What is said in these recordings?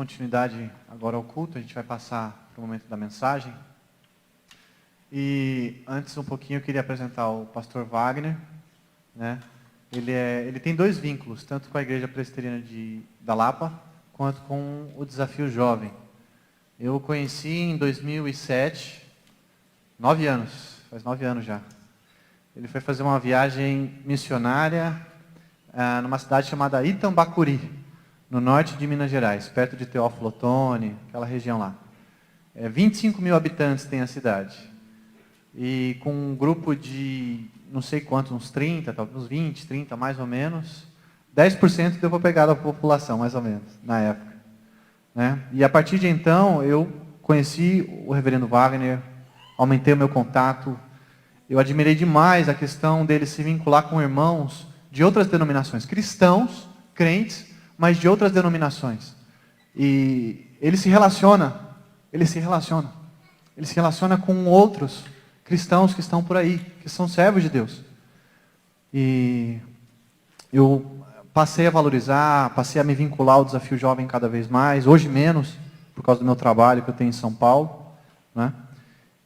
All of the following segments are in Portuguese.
continuidade agora ao culto, a gente vai passar para o momento da mensagem. E antes um pouquinho eu queria apresentar o pastor Wagner, né? Ele tem dois vínculos, tanto com a Igreja Presbiteriana da Lapa, quanto com o Desafio Jovem. Eu o conheci em 2007, 9 anos, faz 9 anos já. Ele foi fazer uma viagem missionária numa cidade chamada Itambacuri, no norte de Minas Gerais, perto de Teófilo Otoni, aquela região lá. 25 mil habitantes tem a cidade. E com um grupo de, não sei quantos, uns 30, talvez uns 20, 30 mais ou menos, 10% deu para pegar da população, mais ou menos, na época. Né? E a partir de então, eu conheci o reverendo Wagner, aumentei o meu contato. Eu admirei demais a questão dele se vincular com irmãos de outras denominações, cristãos, crentes, mas de outras denominações. E ele se relaciona com outros cristãos que estão por aí, que são servos de Deus. E eu passei a valorizar, passei a me vincular ao Desafio Jovem cada vez mais, hoje menos, por causa do meu trabalho que eu tenho em São Paulo, né?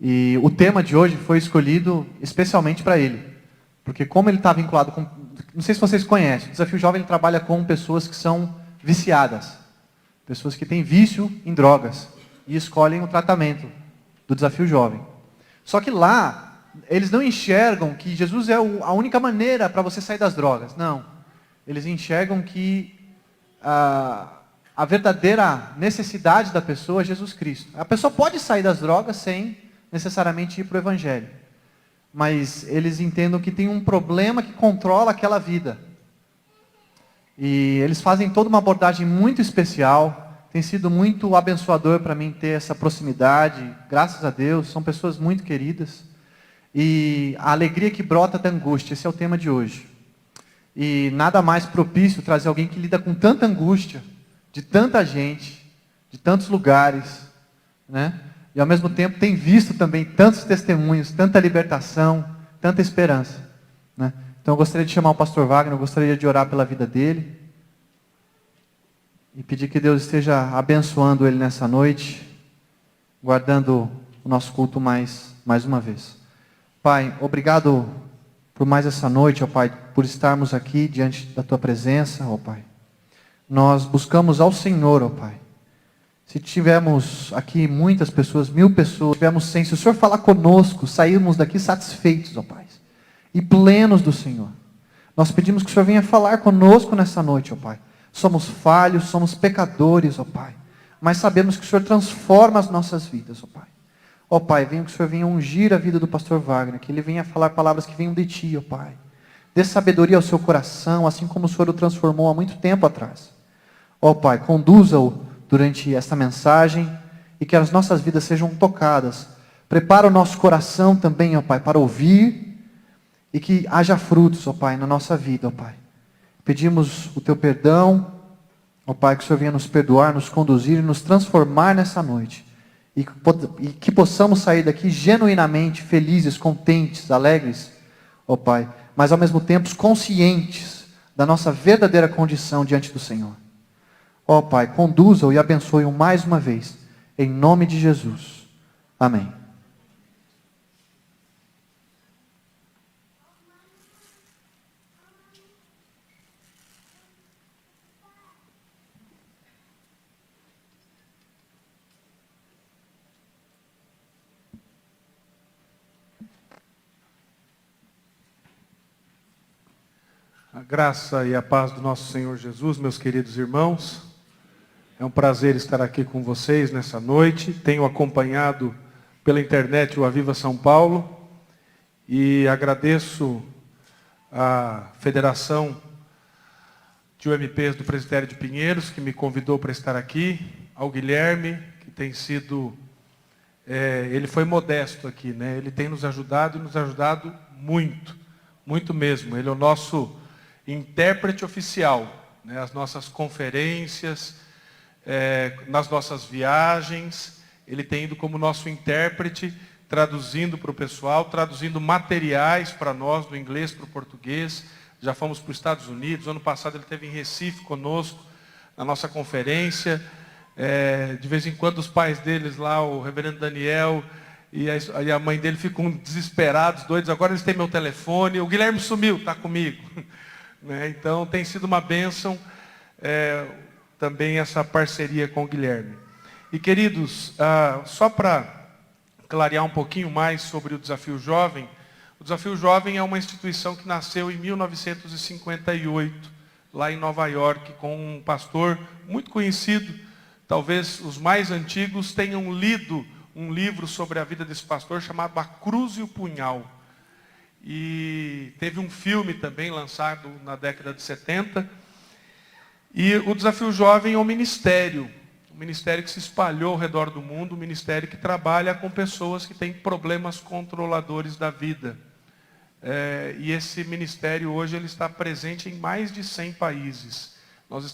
E o tema de hoje foi escolhido especialmente para ele, porque como ele está vinculado com, não sei se vocês conhecem, o Desafio Jovem ele trabalha com pessoas que são viciadas, pessoas que têm vício em drogas e escolhem o tratamento do Desafio Jovem. Só que lá, eles não enxergam que Jesus é a única maneira para você sair das drogas. Não. Eles enxergam que a verdadeira necessidade da pessoa é Jesus Cristo. A pessoa pode sair das drogas sem necessariamente ir para o Evangelho. Mas eles entendem que tem um problema que controla aquela vida. E eles fazem toda uma abordagem muito especial. Tem sido muito abençoador para mim ter essa proximidade, graças a Deus, são pessoas muito queridas. E a alegria que brota da angústia, esse é o tema de hoje. E nada mais propício trazer alguém que lida com tanta angústia, de tanta gente, de tantos lugares, né? E ao mesmo tempo tem visto também tantos testemunhos, tanta libertação, tanta esperança, né? Então eu gostaria de chamar o pastor Wagner, eu gostaria de orar pela vida dele. E pedir que Deus esteja abençoando ele nessa noite, guardando o nosso culto mais uma vez. Pai, obrigado por mais essa noite, ó Pai, por estarmos aqui diante da Tua presença, ó Pai. Nós buscamos ao Senhor, ó Pai. Se tivermos aqui muitas pessoas, 1000 pessoas, tivermos 100, se o Senhor falar conosco, sairmos daqui satisfeitos, ó Pai, e plenos do Senhor. Nós pedimos que o Senhor venha falar conosco nessa noite, ó Pai. Somos falhos, somos pecadores, ó Pai. Mas sabemos que o Senhor transforma as nossas vidas, ó Pai. Ó Pai, venha que o Senhor venha ungir a vida do pastor Wagner, que ele venha falar palavras que venham de Ti, ó Pai. Dê sabedoria ao seu coração, assim como o Senhor o transformou há muito tempo atrás. Ó Pai, conduza-o durante esta mensagem e que as nossas vidas sejam tocadas. Prepara o nosso coração também, ó Pai, para ouvir e que haja frutos, ó Pai, na nossa vida, ó Pai. Pedimos o Teu perdão, ó Pai, que o Senhor venha nos perdoar, nos conduzir e nos transformar nessa noite. E que possamos sair daqui genuinamente felizes, contentes, alegres, ó Pai, mas ao mesmo tempo conscientes da nossa verdadeira condição diante do Senhor. Ó Pai, conduza-o e abençoe-o mais uma vez, em nome de Jesus. Amém. A graça e a paz do nosso Senhor Jesus, meus queridos irmãos. É um prazer estar aqui com vocês nessa noite. Tenho acompanhado pela internet o Aviva São Paulo e agradeço à Federação de UMPs do Presbitério de Pinheiros, que me convidou para estar aqui, ao Guilherme, que tem sido, ele foi modesto aqui, né? Ele tem nos ajudado e nos ajudado muito, muito mesmo. Ele é o nosso intérprete oficial, né? As nossas conferências, nas nossas viagens, ele tem ido como nosso intérprete, traduzindo para o pessoal, traduzindo materiais para nós, do inglês para o português. Já fomos para os Estados Unidos, ano passado ele esteve em Recife conosco, na nossa conferência. De vez em quando os pais deles lá, o reverendo Daniel e a mãe dele ficam desesperados, doidos. Agora eles têm meu telefone. O Guilherme sumiu, está comigo. Né? Então tem sido uma bênção também essa parceria com o Guilherme. E queridos, só para clarear um pouquinho mais sobre o Desafio Jovem, o Desafio Jovem é uma instituição que nasceu em 1958, lá em Nova York, com um pastor muito conhecido. Talvez os mais antigos tenham lido um livro sobre a vida desse pastor chamado A Cruz e o Punhal. E teve um filme também lançado na década de 70. E o Desafio Jovem é um ministério que se espalhou ao redor do mundo, um ministério que trabalha com pessoas que têm problemas controladores da vida. E esse ministério hoje ele está presente em mais de 100 países. Nós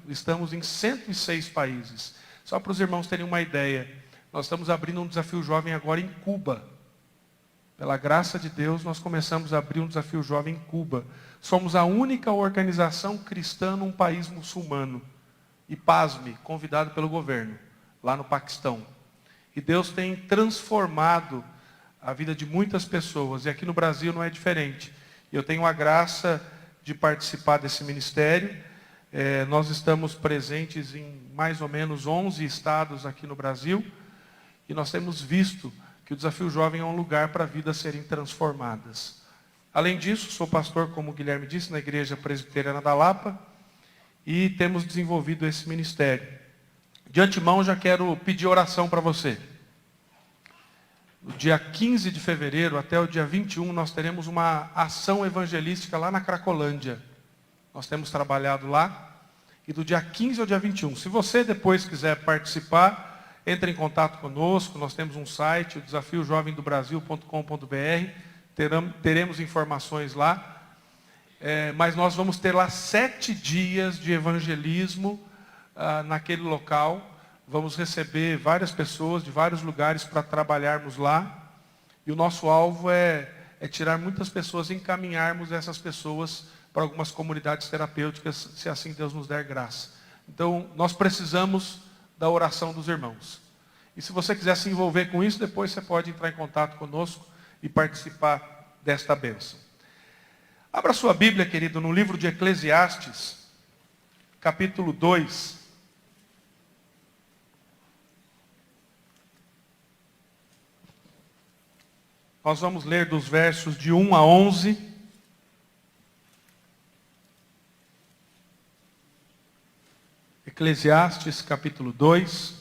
estamos em 106 países. Só para os irmãos terem uma ideia, nós estamos abrindo um Desafio Jovem agora em Cuba. Pela graça de Deus, nós começamos a abrir um Desafio Jovem em Cuba. Somos a única organização cristã num país muçulmano. E pasme, convidado pelo governo, lá no Paquistão. E Deus tem transformado a vida de muitas pessoas. E aqui no Brasil não é diferente. E eu tenho a graça de participar desse ministério. Nós estamos presentes em mais ou menos 11 estados aqui no Brasil. E nós temos visto que o Desafio Jovem é um lugar para vidas serem transformadas. Além disso, sou pastor, como o Guilherme disse, na Igreja Presbiteriana da Lapa. E temos desenvolvido esse ministério. De antemão, já quero pedir oração para você. No dia 15 de fevereiro até o dia 21, nós teremos uma ação evangelística lá na Cracolândia. Nós temos trabalhado lá. E do dia 15 ao dia 21. Se você depois quiser participar, entre em contato conosco. Nós temos um site, o desafiojovemdobrasil.com.br. Teremos informações lá. Mas nós vamos ter lá 7 dias de evangelismo naquele local. Vamos receber várias pessoas de vários lugares para trabalharmos lá. E o nosso alvo é tirar muitas pessoas e encaminharmos essas pessoas para algumas comunidades terapêuticas, se assim Deus nos der graça. Então, nós precisamos da oração dos irmãos. E se você quiser se envolver com isso, depois você pode entrar em contato conosco e participar desta bênção. Abra sua Bíblia, querido, no livro de Eclesiastes, capítulo 2. Nós vamos ler dos versos de 1 a 11. Eclesiastes, capítulo 2.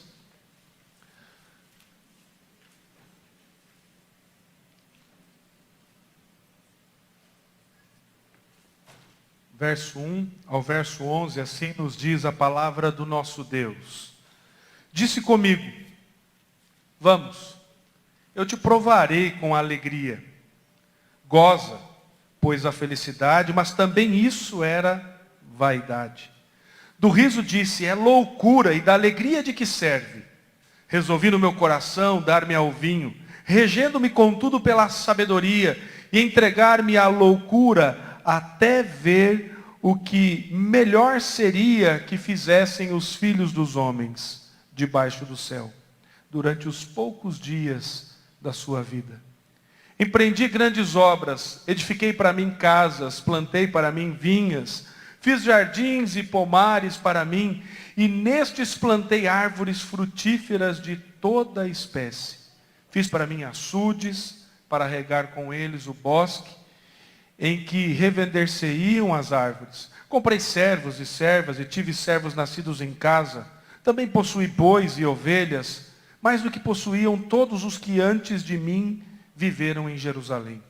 Verso 1 ao verso 11, assim nos diz a palavra do nosso Deus. Disse comigo, vamos, eu te provarei com alegria. Goza, pois a felicidade, mas também isso era vaidade. Do riso disse, é loucura, e da alegria de que serve? Resolvi no meu coração dar-me ao vinho, regendo-me contudo pela sabedoria, e entregar-me à loucura, até ver o que melhor seria que fizessem os filhos dos homens debaixo do céu, durante os poucos dias da sua vida. Empreendi grandes obras, edifiquei para mim casas, plantei para mim vinhas, fiz jardins e pomares para mim, e nestes plantei árvores frutíferas de toda a espécie. Fiz para mim açudes, para regar com eles o bosque, em que revender-se-iam as árvores. Comprei servos e servas, e tive servos nascidos em casa. Também possuí bois e ovelhas, mais do que possuíam todos os que antes de mim viveram em Jerusalém.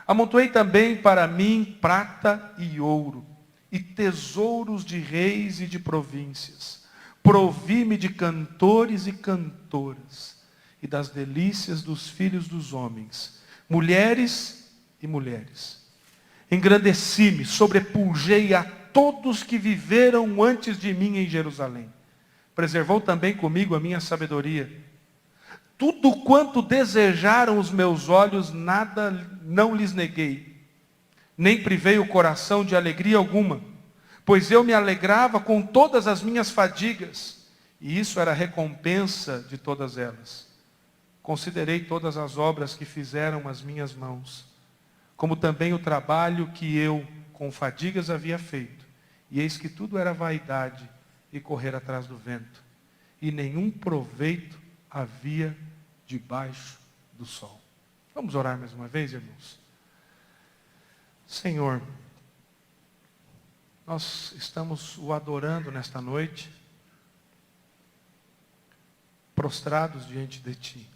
Amontoei também para mim prata e ouro, e tesouros de reis e de províncias. Provi-me de cantores e cantoras, e das delícias dos filhos dos homens, mulheres e mulheres. Engrandeci-me, sobrepujei a todos que viveram antes de mim em Jerusalém. Preservou também comigo a minha sabedoria. Tudo quanto desejaram os meus olhos, nada não lhes neguei. Nem privei o coração de alegria alguma, pois eu me alegrava com todas as minhas fadigas, e isso era a recompensa de todas elas. Considerei todas as obras que fizeram as minhas mãos, como também o trabalho que eu, com fadigas, havia feito. E eis que tudo era vaidade e correr atrás do vento. E nenhum proveito havia debaixo do sol. Vamos orar mais uma vez, irmãos? Senhor, nós estamos o adorando nesta noite, prostrados diante de Ti.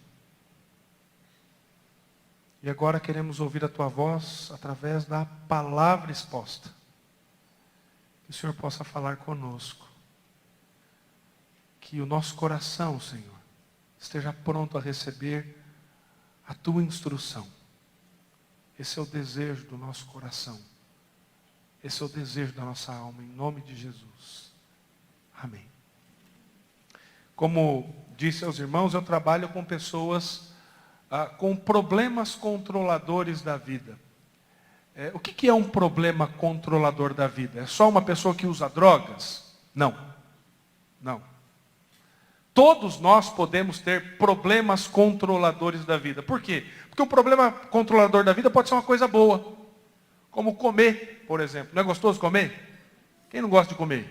E agora queremos ouvir a Tua voz através da palavra exposta. Que o Senhor possa falar conosco. Que o nosso coração, Senhor, esteja pronto a receber a Tua instrução. Esse é o desejo do nosso coração. Esse é o desejo da nossa alma, em nome de Jesus. Amém. Como disse aos irmãos, eu trabalho com pessoas com problemas controladores da vida. O que é um problema controlador da vida? É só uma pessoa que usa drogas? Não. Não. Todos nós podemos ter problemas controladores da vida. Por quê? Porque o problema controlador da vida pode ser uma coisa boa. Como comer, por exemplo. Não é gostoso comer? Quem não gosta de comer?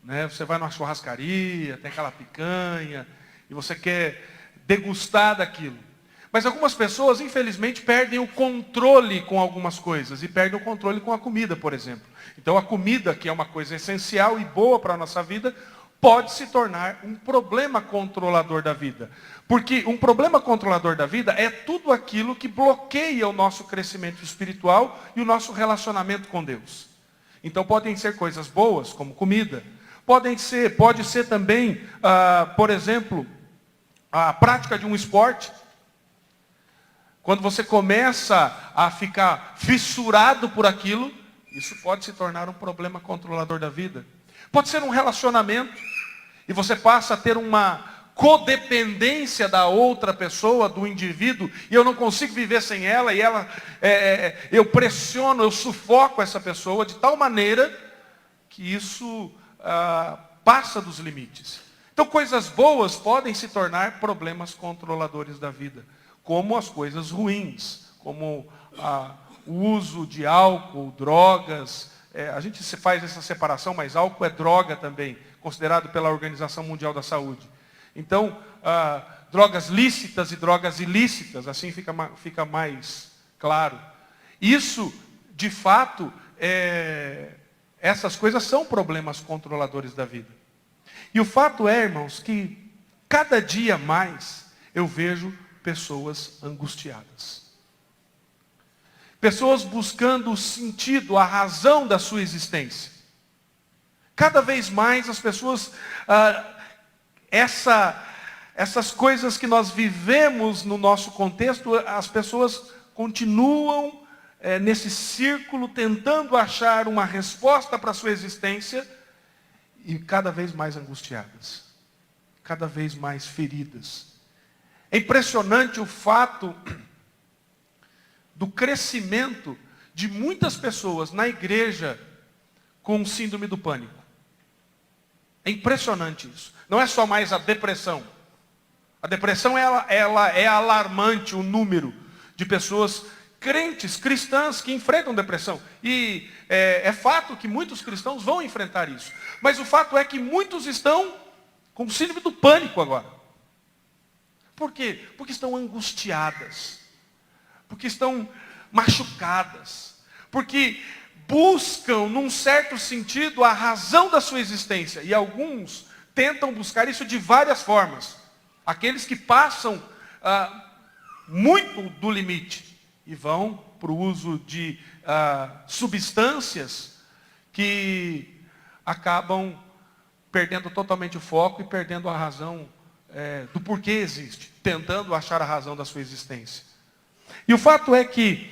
Né? Você vai numa churrascaria, tem aquela picanha, e você quer degustar daquilo. Mas algumas pessoas, infelizmente, perdem o controle com algumas coisas. E perdem o controle com a comida, por exemplo. Então a comida, que é uma coisa essencial e boa para a nossa vida, pode se tornar um problema controlador da vida. Porque um problema controlador da vida é tudo aquilo que bloqueia o nosso crescimento espiritual e o nosso relacionamento com Deus. Então podem ser coisas boas, como comida. Pode ser também, por exemplo, a prática de um esporte. Quando você começa a ficar fissurado por aquilo, isso pode se tornar um problema controlador da vida. Pode ser um relacionamento, e você passa a ter uma codependência da outra pessoa, do indivíduo, e eu não consigo viver sem ela, e eu pressiono, eu sufoco essa pessoa de tal maneira que isso passa dos limites. Então coisas boas podem se tornar problemas controladores da vida, como as coisas ruins, como o uso de álcool, drogas. A gente faz essa separação, mas álcool é droga também, considerado pela Organização Mundial da Saúde. Então, drogas lícitas e drogas ilícitas, assim fica mais claro. Isso, de fato, essas coisas são problemas controladores da vida. E o fato é, irmãos, que cada dia mais eu vejo pessoas angustiadas. Pessoas buscando o sentido, a razão da sua existência. Cada vez mais as pessoas, essas coisas que nós vivemos no nosso contexto, as pessoas continuam nesse círculo tentando achar uma resposta para a sua existência e cada vez mais angustiadas, cada vez mais feridas. É impressionante o fato do crescimento de muitas pessoas na igreja com síndrome do pânico. É impressionante isso. Não é só mais a depressão. A depressão ela é alarmante, o número de pessoas crentes, cristãs, que enfrentam depressão. E é fato que muitos cristãos vão enfrentar isso. Mas o fato é que muitos estão com síndrome do pânico agora. Por quê? Porque estão angustiadas. Porque estão machucadas. Porque buscam, num certo sentido, a razão da sua existência. E alguns tentam buscar isso de várias formas. Aqueles que passam muito do limite e vão para o uso de substâncias que acabam perdendo totalmente o foco e perdendo a razão do porquê existe, tentando achar a razão da sua existência. E o fato é que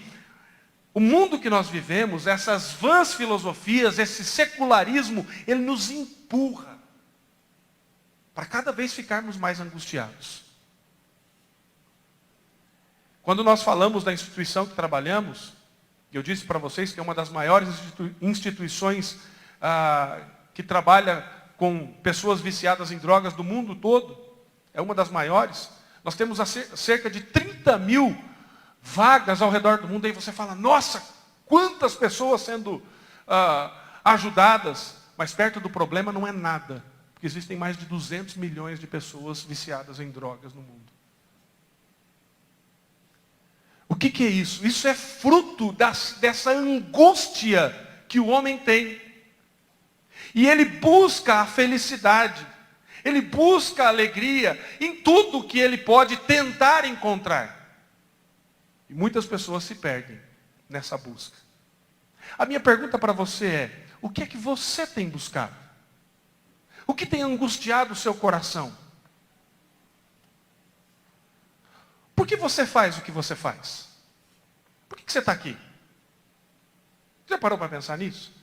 o mundo que nós vivemos, essas vãs filosofias, esse secularismo, ele nos empurra para cada vez ficarmos mais angustiados. Quando nós falamos da instituição que trabalhamos, eu disse para vocês que é uma das maiores instituições que trabalha com pessoas viciadas em drogas do mundo todo. É uma das maiores. Nós temos cerca de 30 mil vagas ao redor do mundo. Aí você fala, nossa, quantas pessoas sendo ajudadas. Mas perto do problema não é nada. Porque existem mais de 200 milhões de pessoas viciadas em drogas no mundo. O que é isso? Isso é fruto dessa angústia que o homem tem. E ele busca a felicidade. Ele busca a alegria em tudo que ele pode tentar encontrar. E muitas pessoas se perdem nessa busca. A minha pergunta para você é, o que é que você tem buscado? O que tem angustiado o seu coração? Por que você faz o que você faz? Por que você está aqui? Já parou para pensar nisso?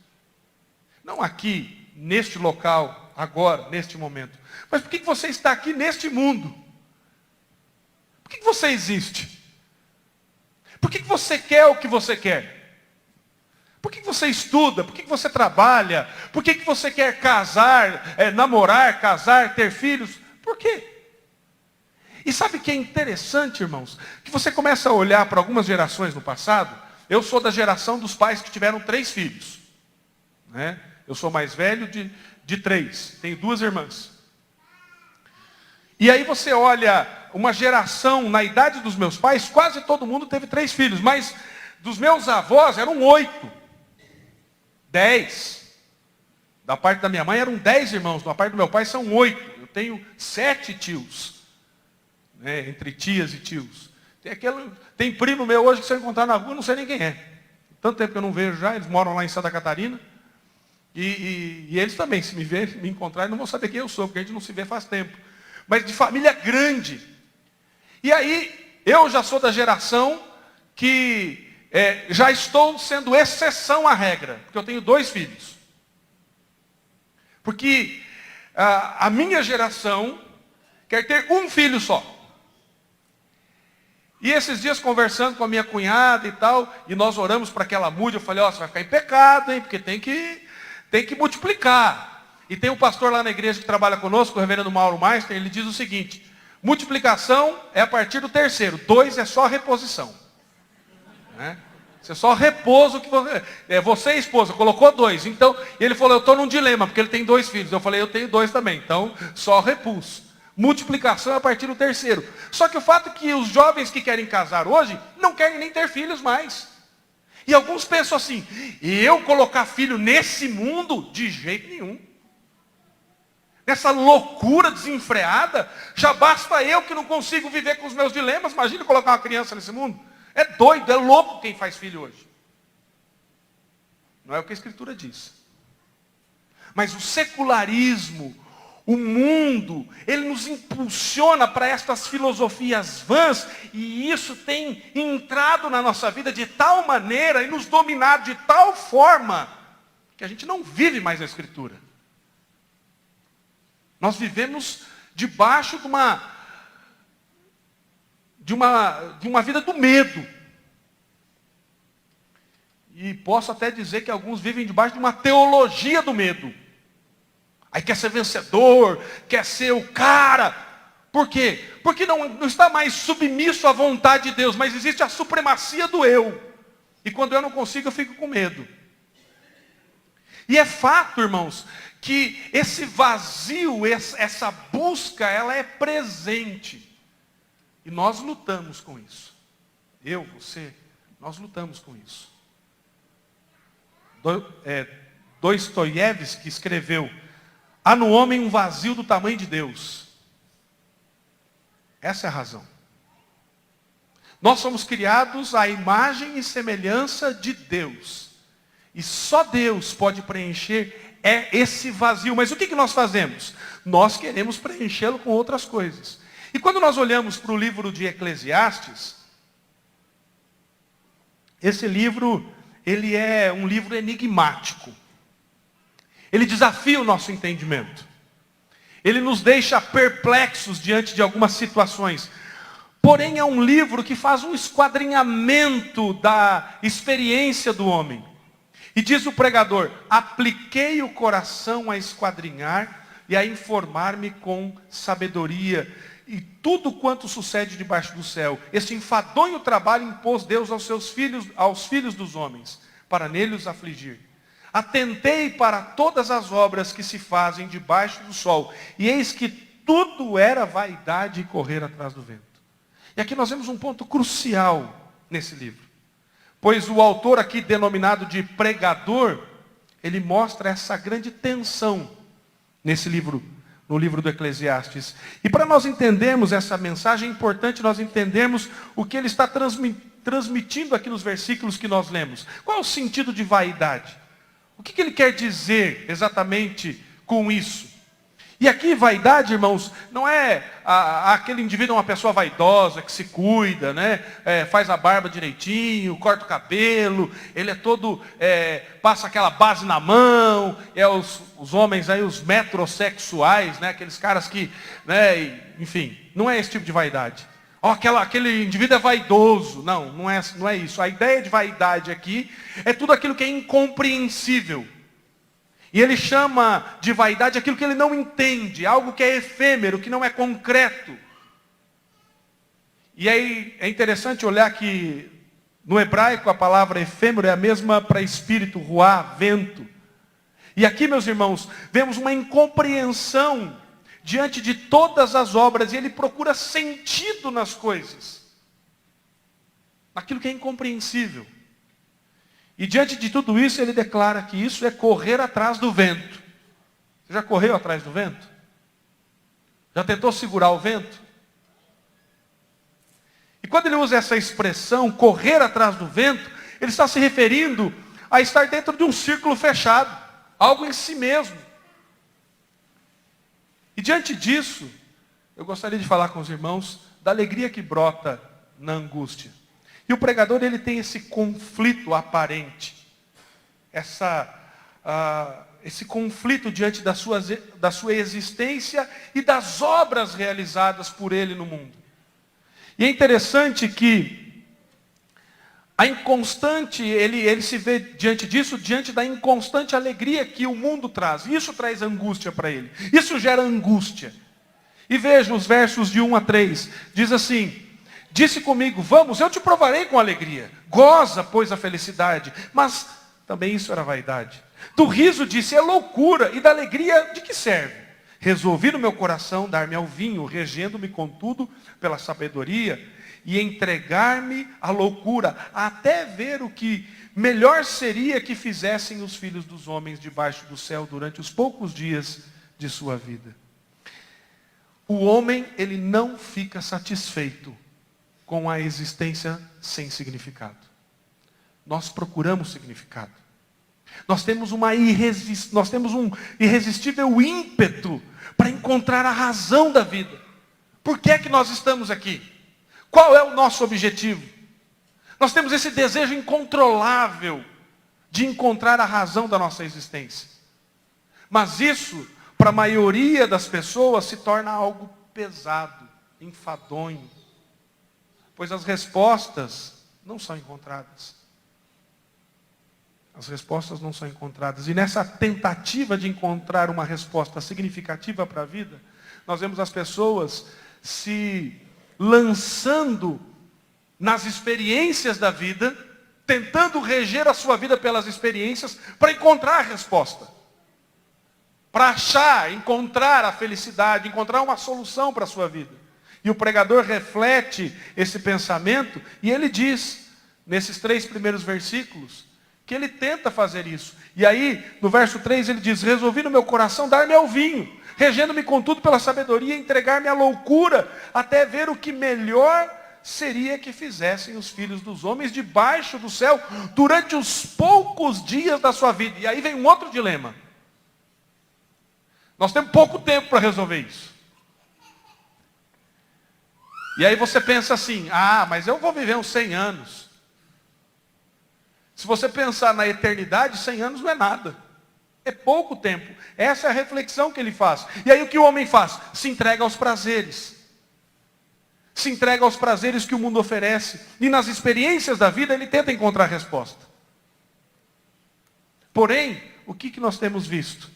Não aqui, neste local, agora, neste momento. Mas por que você está aqui neste mundo? Por que você existe? Por que você quer o que você quer? Por que você estuda? Por que você trabalha? Por que você quer casar, namorar, casar, ter filhos? Por quê? E sabe o que é interessante, irmãos? Que você começa a olhar para algumas gerações no passado. Eu sou da geração dos pais que tiveram 3 filhos. Né? Eu sou mais velho de 3. Tenho 2 irmãs. E aí você olha uma geração, na idade dos meus pais, quase todo mundo teve 3 filhos. Mas dos meus avós eram 8. 10. Da parte da minha mãe eram 10 irmãos. Da parte do meu pai são 8. Eu tenho 7 tios. Né, entre tias e tios. Tem primo meu hoje que se eu encontrar na rua, não sei nem quem é. Tanto tempo que eu não vejo já, eles moram lá em Santa Catarina. E eles também, se me ver, me encontrarem, não vão saber quem eu sou, porque a gente não se vê faz tempo. Mas de família grande. E aí, eu já sou da geração que já estou sendo exceção à regra, porque eu tenho 2 filhos. Porque a minha geração quer ter um filho só. E esses dias conversando com a minha cunhada e tal, e nós oramos para que ela mude, eu falei, você vai ficar em pecado, hein, porque tem que multiplicar. E tem um pastor lá na igreja que trabalha conosco, o reverendo Mauro Meister, ele diz o seguinte, multiplicação é a partir do 3º, 2 é só reposição. Né? Você só repousa o que você e esposa, colocou 2. Então, ele falou, eu estou num dilema, porque ele tem 2 filhos. Eu falei, eu tenho 2 também, então só repus. Multiplicação é a partir do 3º. Só que o fato é que os jovens que querem casar hoje, não querem nem ter filhos mais. E alguns pensam assim, eu colocar filho nesse mundo? De jeito nenhum. Nessa loucura desenfreada, já basta eu que não consigo viver com os meus dilemas. Imagina colocar uma criança nesse mundo. É doido, é louco quem faz filho hoje. Não é o que a Escritura diz. Mas o secularismo, o mundo, ele nos impulsiona para estas filosofias vãs, e isso tem entrado na nossa vida de tal maneira e nos dominado de tal forma, que a gente não vive mais a Escritura. Nós vivemos debaixo de uma vida do medo. E posso até dizer que alguns vivem debaixo de uma teologia do medo. Aí quer ser vencedor, quer ser o cara. Por quê? Porque não está mais submisso à vontade de Deus, mas existe a supremacia do eu. E quando eu não consigo, eu fico com medo. E é fato, irmãos, que esse vazio, essa busca, ela é presente. E nós lutamos com isso. Eu, você, nós lutamos com isso. Dostoiévski escreveu, há no homem um vazio do tamanho de Deus. Essa é a razão. Nós somos criados à imagem e semelhança de Deus. E só Deus pode preencher esse vazio. Mas o que nós fazemos? Nós queremos preenchê-lo com outras coisas. E quando nós olhamos para o livro de Eclesiastes, esse livro, ele é um livro enigmático. Ele desafia o nosso entendimento. Ele nos deixa perplexos diante de algumas situações. Porém, é um livro que faz um esquadrinhamento da experiência do homem. E diz o pregador, apliquei o coração a esquadrinhar e a informar-me com sabedoria e tudo quanto sucede debaixo do céu. Este enfadonho trabalho impôs Deus aos filhos dos homens, para nele os afligir. Atentei para todas as obras que se fazem debaixo do sol, e eis que tudo era vaidade e correr atrás do vento. E aqui nós vemos um ponto crucial nesse livro. Pois o autor aqui, denominado de pregador, ele mostra essa grande tensão nesse livro, no livro do Eclesiastes. E para nós entendermos essa mensagem, é importante nós entendermos o que ele está transmitindo aqui nos versículos que nós lemos. Qual é o sentido de vaidade? O que ele quer dizer exatamente com isso? E aqui vaidade, irmãos, não é aquele indivíduo, uma pessoa vaidosa, que se cuida, né? Faz a barba direitinho, corta o cabelo, ele é todo, passa aquela base na mão, os homens aí, os metrosexuais, né? Aqueles caras que, né? Enfim, não é esse tipo de vaidade. Aquele indivíduo é vaidoso. Não é isso. A ideia de vaidade aqui é tudo aquilo que é incompreensível. E ele chama de vaidade aquilo que ele não entende, algo que é efêmero, que não é concreto. E aí é interessante olhar que no hebraico a palavra efêmero é a mesma para espírito, ruá, vento. E aqui, meus irmãos, vemos uma incompreensão diante de todas as obras, e ele procura sentido nas coisas, naquilo que é incompreensível. E diante de tudo isso, ele declara que isso é correr atrás do vento. Você já correu atrás do vento? Já tentou segurar o vento? E quando ele usa essa expressão, correr atrás do vento, ele está se referindo a estar dentro de um círculo fechado, algo em si mesmo. E diante disso, eu gostaria de falar com os irmãos da alegria que brota na angústia. E o pregador, ele tem esse conflito aparente, esse conflito diante da sua existência e das obras realizadas por ele no mundo. E é interessante que a inconstante, ele se vê diante disso, diante da inconstante alegria que o mundo traz. Isso traz angústia para ele. Isso gera angústia. E veja os versos de 1 a 3. Diz assim: disse comigo, vamos, eu te provarei com alegria. Goza, pois, a felicidade. Mas também isso era vaidade. Do riso disse, é loucura. E da alegria, de que serve? Resolvi no meu coração dar-me ao vinho, regendo-me contudo pela sabedoria, e entregar-me à loucura, até ver o que melhor seria que fizessem os filhos dos homens debaixo do céu durante os poucos dias de sua vida. O homem, ele não fica satisfeito com a existência sem significado. Nós procuramos significado. Nós temos um irresistível ímpeto para encontrar a razão da vida. Por que é que nós estamos aqui? Qual é o nosso objetivo? Nós temos esse desejo incontrolável de encontrar a razão da nossa existência. Mas isso, para a maioria das pessoas, se torna algo pesado, enfadonho. Pois as respostas não são encontradas. As respostas não são encontradas. E nessa tentativa de encontrar uma resposta significativa para a vida, nós vemos as pessoas se lançando nas experiências da vida, tentando reger a sua vida pelas experiências, para encontrar a resposta. Para encontrar a felicidade, encontrar uma solução para a sua vida. E o pregador reflete esse pensamento, e ele diz, nesses 3 primeiros versículos, que ele tenta fazer isso. E aí, no verso 3, ele diz, resolvi no meu coração dar-me ao vinho, regendo-me contudo pela sabedoria, entregar-me à loucura, até ver o que melhor seria que fizessem os filhos dos homens debaixo do céu, durante os poucos dias da sua vida. E aí vem um outro dilema. Nós temos pouco tempo para resolver isso. E aí você pensa assim, mas eu vou viver uns 100 anos. Se você pensar na eternidade, 100 anos não é nada. É pouco tempo. Essa é a reflexão que ele faz. E aí o que o homem faz? Se entrega aos prazeres. Se entrega aos prazeres que o mundo oferece. E nas experiências da vida ele tenta encontrar a resposta. Porém, o que nós temos visto?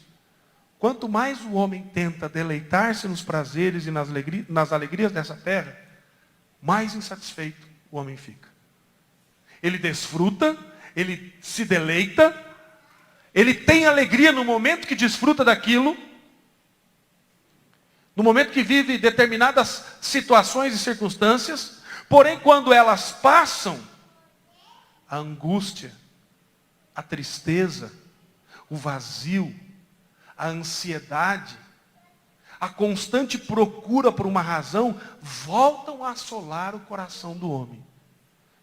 quanto mais o homem tenta deleitar-se nos prazeres e nas alegrias dessa terra, mais insatisfeito o homem fica. Ele desfruta, ele se deleita, ele tem alegria no momento que desfruta daquilo, no momento que vive determinadas situações e circunstâncias, porém quando elas passam, a angústia, a tristeza, o vazio, a ansiedade, a constante procura por uma razão, voltam a assolar o coração do homem.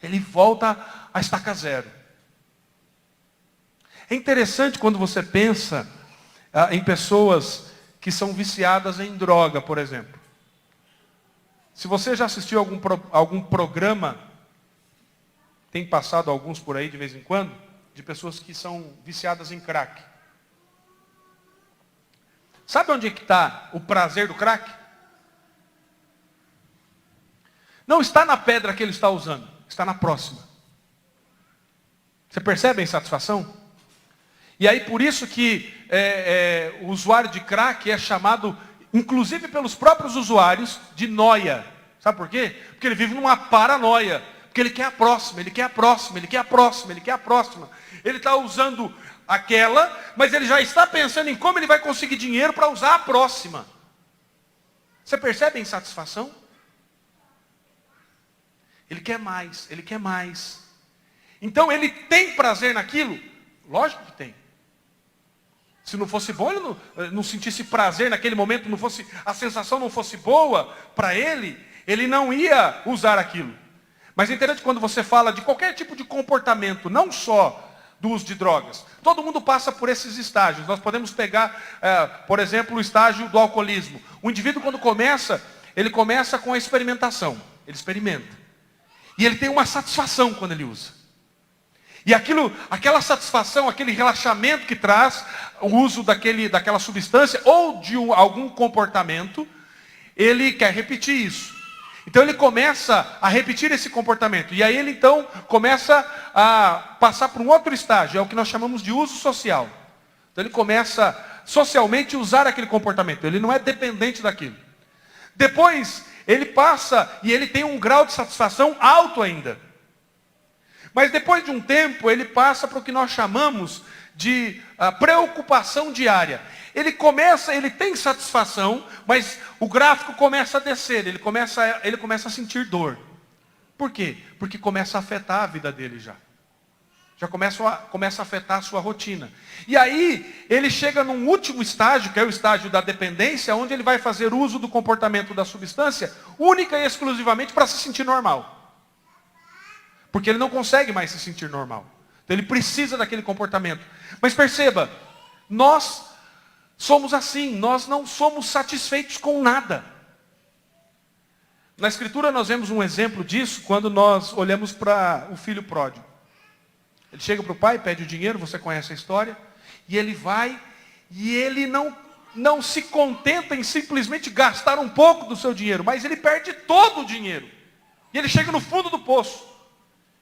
Ele volta a estaca zero. É interessante quando você pensa em pessoas que são viciadas em droga, por exemplo. Se você já assistiu algum programa, tem passado alguns por aí de vez em quando, de pessoas que são viciadas em crack. Sabe onde é que está o prazer do crack? Não está na pedra que ele está usando, está na próxima. Você percebe a insatisfação? E aí por isso que o usuário de crack é chamado, inclusive pelos próprios usuários, de nóia. Sabe por quê? Porque ele vive numa paranoia. Porque ele quer a próxima, ele quer a próxima, ele quer a próxima, ele quer a próxima. Ele está usando aquela, mas ele já está pensando em como ele vai conseguir dinheiro para usar a próxima. Você percebe a insatisfação? Ele quer mais, ele quer mais. Então ele tem prazer naquilo? Lógico que tem. Se não fosse bom, ele não sentisse prazer naquele momento, a sensação não fosse boa para ele, ele não ia usar aquilo. Mas é interessante quando você fala de qualquer tipo de comportamento, não só do uso de drogas. Todo mundo passa por esses estágios. Nós podemos pegar, por exemplo, o estágio do alcoolismo. O indivíduo quando começa, ele começa com a experimentação. Ele experimenta. E ele tem uma satisfação quando ele usa. E aquela satisfação, aquele relaxamento que traz o uso daquela substância ou de algum comportamento, ele quer repetir isso. Então ele começa a repetir esse comportamento. E aí ele então começa a passar por um outro estágio. É o que nós chamamos de uso social. Então ele começa socialmente a usar aquele comportamento. Ele não é dependente daquilo. Depois ele passa e ele tem um grau de satisfação alto ainda. Mas depois de um tempo ele passa para o que nós chamamos de preocupação diária. Ele tem satisfação, mas o gráfico começa a descer, ele começa a sentir dor. Por quê? Porque começa a afetar a vida dele já. Já começa a afetar a sua rotina. E aí, ele chega num último estágio, que é o estágio da dependência, onde ele vai fazer uso do comportamento da substância, única e exclusivamente para se sentir normal. Porque ele não consegue mais se sentir normal. Então ele precisa daquele comportamento. Mas perceba, nós somos assim, nós não somos satisfeitos com nada. Na Escritura nós vemos um exemplo disso quando nós olhamos para o filho pródigo. Ele chega para o pai, pede o dinheiro, você conhece a história, e ele vai, e ele não se contenta em simplesmente gastar um pouco do seu dinheiro, mas ele perde todo o dinheiro. E ele chega no fundo do poço.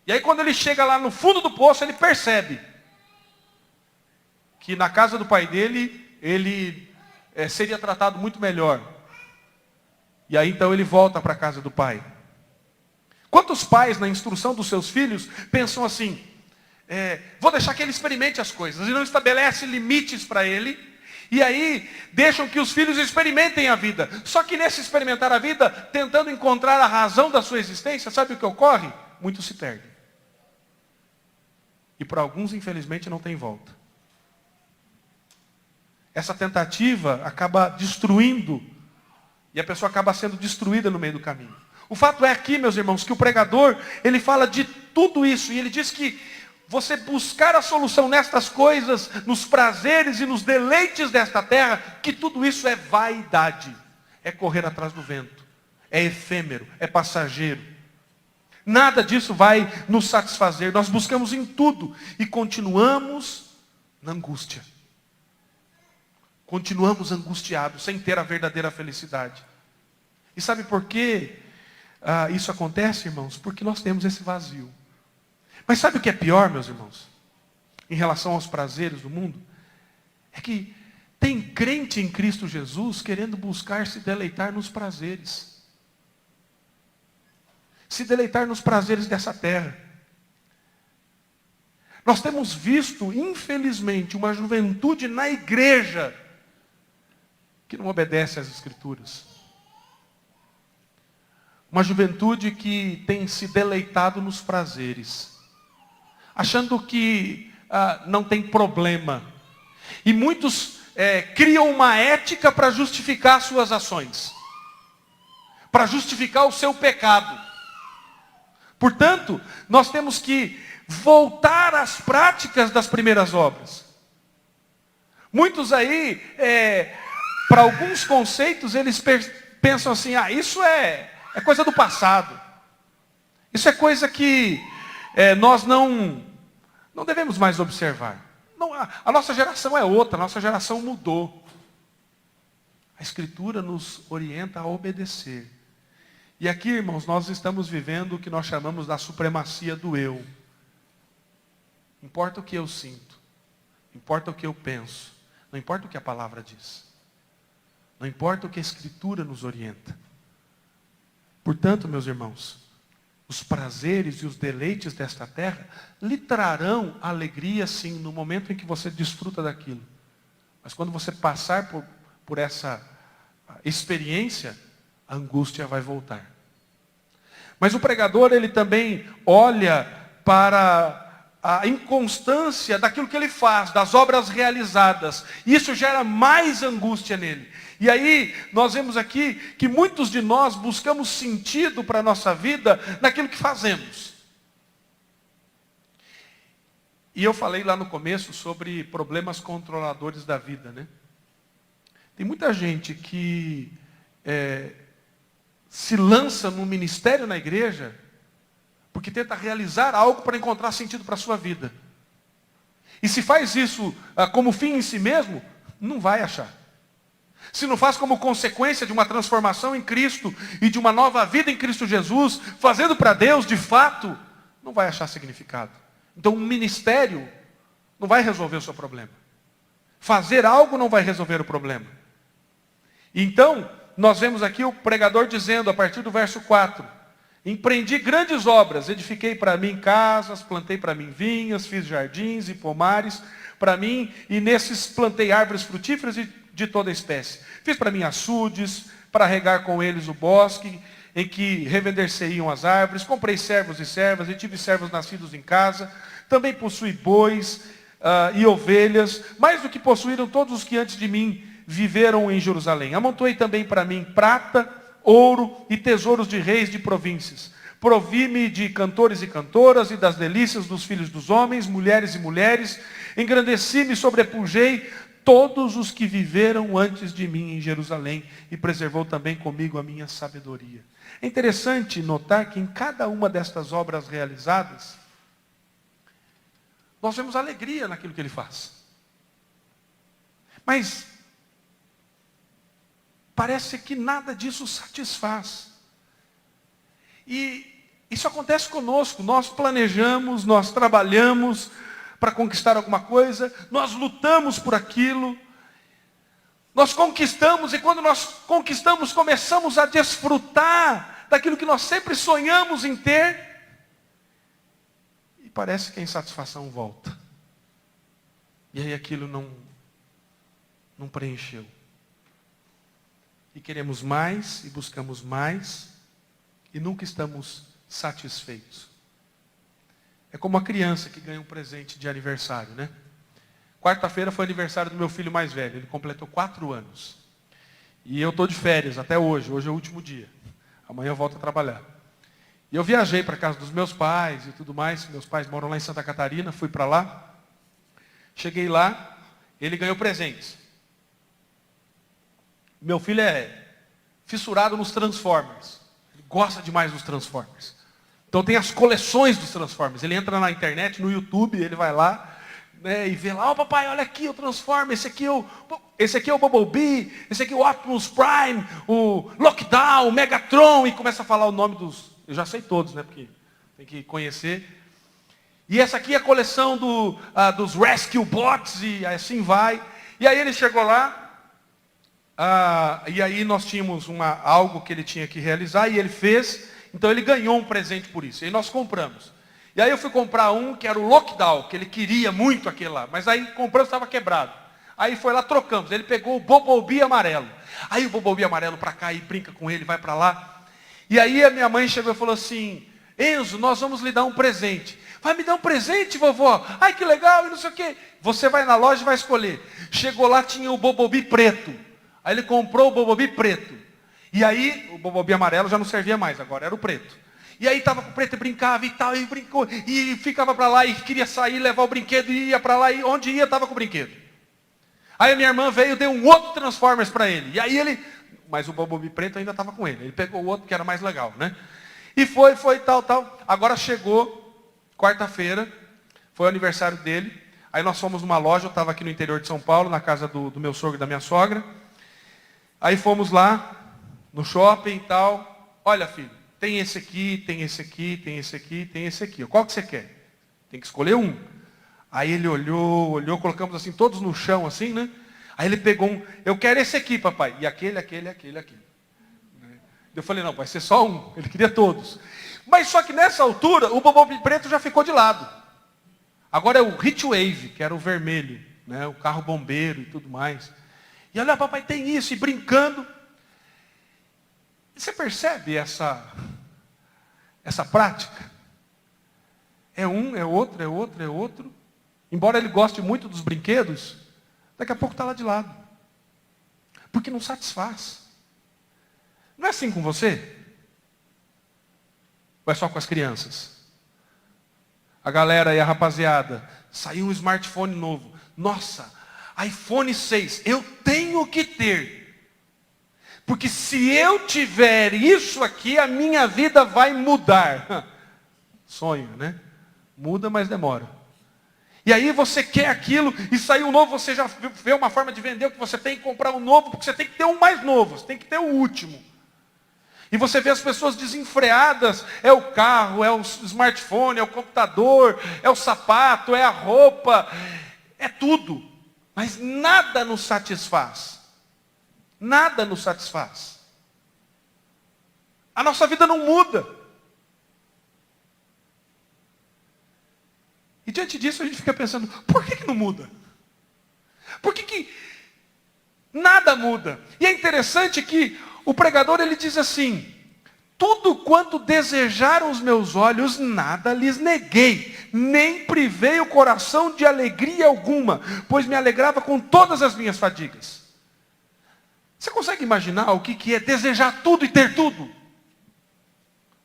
E aí quando ele chega lá no fundo do poço, ele percebe que na casa do pai dele, ele seria tratado muito melhor. E aí então ele volta para a casa do pai. Quantos pais na instrução dos seus filhos pensam assim, vou deixar que ele experimente as coisas, e não estabelece limites para ele, e aí deixam que os filhos experimentem a vida. Só que nesse experimentar a vida, tentando encontrar a razão da sua existência, sabe o que ocorre? Muitos se perdem. E para alguns, infelizmente, não tem volta. Essa tentativa acaba destruindo, e a pessoa acaba sendo destruída no meio do caminho. O fato é aqui, meus irmãos, que o pregador, ele fala de tudo isso, e ele diz que você buscar a solução nestas coisas, nos prazeres e nos deleites desta terra, que tudo isso é vaidade, é correr atrás do vento, é efêmero, é passageiro. Nada disso vai nos satisfazer. Nós buscamos em tudo e continuamos na angústia. Continuamos angustiados, sem ter a verdadeira felicidade. E sabe por que isso acontece, irmãos? Porque nós temos esse vazio. Mas sabe o que é pior, meus irmãos? Em relação aos prazeres do mundo? É que Tem crente em Cristo Jesus querendo buscar se deleitar nos prazeres. Se deleitar nos prazeres dessa terra. Nós temos visto, infelizmente, uma juventude na igreja que não obedece às Escrituras. Uma juventude que tem se deleitado nos prazeres, achando que não tem problema. E muitos criam uma ética para justificar suas ações, para justificar o seu pecado. Portanto, nós temos que voltar às práticas das primeiras obras. Muitos aí, para alguns conceitos, eles pensam assim, isso é coisa do passado. Isso é coisa que nós não devemos mais observar. Não, a nossa geração é outra, a nossa geração mudou. A Escritura nos orienta a obedecer. E aqui, irmãos, nós estamos vivendo o que nós chamamos da supremacia do eu. Importa o que eu sinto, importa o que eu penso, não importa o que a palavra diz. Não importa o que a Escritura nos orienta. Portanto, meus irmãos, os prazeres e os deleites desta terra lhe trarão alegria, sim, no momento em que você desfruta daquilo. Mas quando você passar por essa experiência, a angústia vai voltar. Mas o pregador, ele também olha para a inconstância daquilo que ele faz, das obras realizadas. Isso gera mais angústia nele. E aí, nós vemos aqui que muitos de nós buscamos sentido para a nossa vida naquilo que fazemos. E eu falei lá no começo sobre problemas controladores da vida, né? Tem muita gente que se lança no ministério na igreja porque tenta realizar algo para encontrar sentido para a sua vida. E se faz isso como fim em si mesmo, não vai achar. Se não faz como consequência de uma transformação em Cristo e de uma nova vida em Cristo Jesus, fazendo para Deus de fato, não vai achar significado. Então um ministério não vai resolver o seu problema. Fazer algo não vai resolver o problema. Então, nós vemos aqui o pregador dizendo, a partir do verso 4, empreendi grandes obras, edifiquei para mim casas, plantei para mim vinhas, fiz jardins e pomares para mim, e nesses plantei árvores frutíferas e de toda espécie. Fiz para mim açudes, para regar com eles o bosque, em que revender-se-iam as árvores. Comprei servos e servas, e tive servos nascidos em casa. Também possui bois e ovelhas, mais do que possuíram todos os que antes de mim viveram em Jerusalém. Amontoei também para mim prata, ouro e tesouros de reis de províncias. Provi-me de cantores e cantoras e das delícias dos filhos dos homens, mulheres e mulheres. Engrandeci-me e sobrepujei todos os que viveram antes de mim em Jerusalém, e preservou também comigo a minha sabedoria. É interessante notar que em cada uma destas obras realizadas, nós vemos alegria naquilo que ele faz. Mas parece que nada disso satisfaz. E isso acontece conosco. Nós planejamos, nós trabalhamos para conquistar alguma coisa, nós lutamos por aquilo, nós conquistamos, e quando nós conquistamos, começamos a desfrutar daquilo que nós sempre sonhamos em ter, e parece que a insatisfação volta. E aí aquilo não preencheu. E queremos mais, e buscamos mais, e nunca estamos satisfeitos. É como a criança que ganha um presente de aniversário, né? Quarta-feira foi aniversário do meu filho mais velho. Ele completou 4 anos. E eu estou de férias até hoje. Hoje é o último dia. Amanhã eu volto a trabalhar. E eu viajei para a casa dos meus pais e tudo mais. Meus pais moram lá em Santa Catarina. Fui para lá. Cheguei lá. Ele ganhou presentes. Meu filho é fissurado nos Transformers. Ele gosta demais dos Transformers. Então tem as coleções dos Transformers. Ele entra na internet, no YouTube, ele vai lá, né, e vê lá, papai, olha aqui o Transformer, esse aqui é o Bumblebee, esse aqui é o Optimus Prime, o Lockdown, o Megatron, e começa a falar o nome dos... Eu já sei todos, né, porque tem que conhecer. E essa aqui é a coleção dos Rescue Bots, e assim vai. E aí ele chegou lá, e aí nós tínhamos algo que ele tinha que realizar, e ele fez, então ele ganhou um presente por isso. E aí nós compramos. E aí eu fui comprar um que era o Lockdown, que ele queria muito aquele lá, mas aí compramos, estava quebrado. Aí foi lá, trocamos. Ele pegou o Bumblebee amarelo. Aí o Bumblebee amarelo para cá e brinca com ele, vai para lá. E aí a minha mãe chegou e falou assim: Enzo, nós vamos lhe dar um presente. Vai me dar um presente, vovó? Ai, que legal, e não sei o quê. Você vai na loja e vai escolher. Chegou lá, tinha o Bumblebee preto. Aí ele comprou o Bumblebee preto. E aí o Bumblebee amarelo já não servia mais, agora era o preto. E aí estava com o preto e brincava e tal, e brincou, e ficava para lá, e queria sair, levar o brinquedo, e ia para lá, e onde ia estava com o brinquedo. Aí a minha irmã veio e deu um outro Transformers para ele. E aí ele, mas o Bumblebee preto ainda estava com ele. Ele pegou o outro que era mais legal, né? E foi, tal. Agora chegou, quarta-feira, foi o aniversário dele. Aí nós fomos numa loja, eu estava aqui no interior de São Paulo, na casa do meu sogro e da minha sogra. Aí fomos lá, no shopping e tal. Olha, filho, tem esse aqui, tem esse aqui, tem esse aqui, tem esse aqui. Qual que você quer? Tem que escolher um. Aí ele olhou, colocamos assim, todos no chão, assim, né? Aí ele pegou um, eu quero esse aqui, papai. E aquele. Eu falei, não, vai ser só um. Ele queria todos. Mas só que nessa altura, o Bumblebee preto já ficou de lado. Agora é o Heatwave, que era o vermelho, né? O carro bombeiro e tudo mais. E olha, papai, tem isso, e brincando. E você percebe essa prática? É um, é outro. Embora ele goste muito dos brinquedos, daqui a pouco está lá de lado. Porque não satisfaz. Não é assim com você? Ou é só com as crianças? A galera e a rapaziada, saiu um smartphone novo. Nossa, iPhone 6, eu tenho que ter. Porque se eu tiver isso aqui, a minha vida vai mudar. Sonho, né? Muda, mas demora. E aí você quer aquilo, e saiu um novo, você já vê uma forma de vender, que você tem que comprar um novo, porque você tem que ter um mais novo, você tem que ter o último. E você vê as pessoas desenfreadas, é o carro, é o smartphone, é o computador, é o sapato, é a roupa, é tudo. Mas nada nos satisfaz. Nada nos satisfaz. A nossa vida não muda. E diante disso a gente fica pensando, por que não muda? Por que nada muda? E é interessante que o pregador ele diz assim, tudo quanto desejaram os meus olhos, nada lhes neguei, nem privei o coração de alegria alguma, pois me alegrava com todas as minhas fadigas. Você consegue imaginar o que é desejar tudo e ter tudo?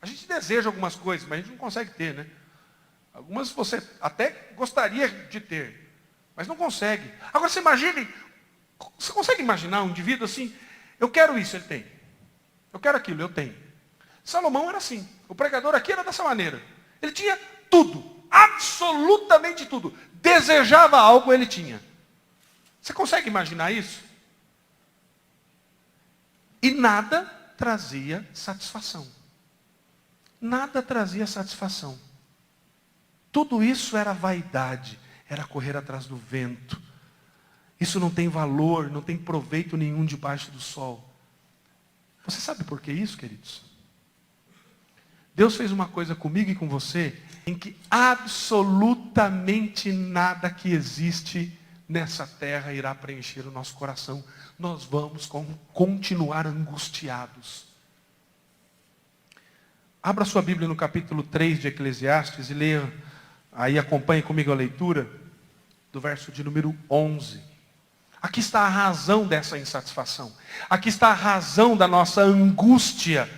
A gente deseja algumas coisas, mas a gente não consegue ter, né? Algumas você até gostaria de ter, mas não consegue. Agora você consegue imaginar um indivíduo assim, eu quero isso, ele tem. Eu quero aquilo, eu tenho. Salomão era assim. O pregador aqui era dessa maneira. Ele tinha tudo, absolutamente tudo. Desejava algo, ele tinha. Você consegue imaginar isso? E nada trazia satisfação. Nada trazia satisfação. Tudo isso era vaidade, era correr atrás do vento. Isso não tem valor, não tem proveito nenhum debaixo do sol. Você sabe por que isso, queridos? Deus fez uma coisa comigo e com você, em que absolutamente nada que existe nessa terra irá preencher o nosso coração. Nós vamos continuar angustiados. Abra sua Bíblia no capítulo 3 de Eclesiastes e leia, aí acompanhe comigo a leitura do verso de número 11. Aqui está a razão dessa insatisfação. Aqui está a razão da nossa angústia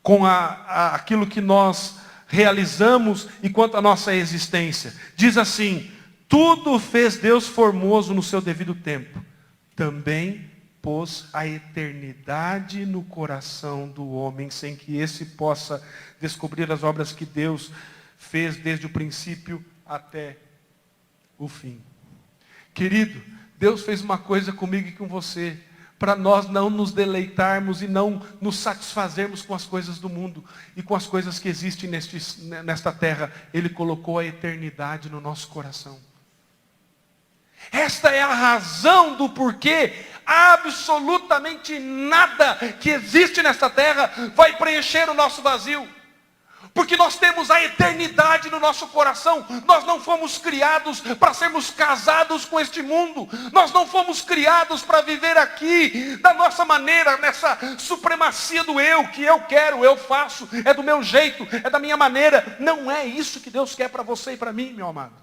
com aquilo que nós realizamos e quanto à nossa existência. Diz assim, tudo fez Deus formoso no seu devido tempo. Também pôs a eternidade no coração do homem, sem que esse possa descobrir as obras que Deus fez desde o princípio até o fim. Querido, Deus fez uma coisa comigo e com você, para nós não nos deleitarmos e não nos satisfazermos com as coisas do mundo e com as coisas que existem nesta terra. Ele colocou a eternidade no nosso coração. Esta é a razão do porquê absolutamente nada que existe nesta terra vai preencher o nosso vazio. Porque nós temos a eternidade no nosso coração. Nós não fomos criados para sermos casados com este mundo. Nós não fomos criados para viver aqui da nossa maneira, nessa supremacia do eu, que eu quero, eu faço, é do meu jeito, é da minha maneira. Não é isso que Deus quer para você e para mim, meu amado.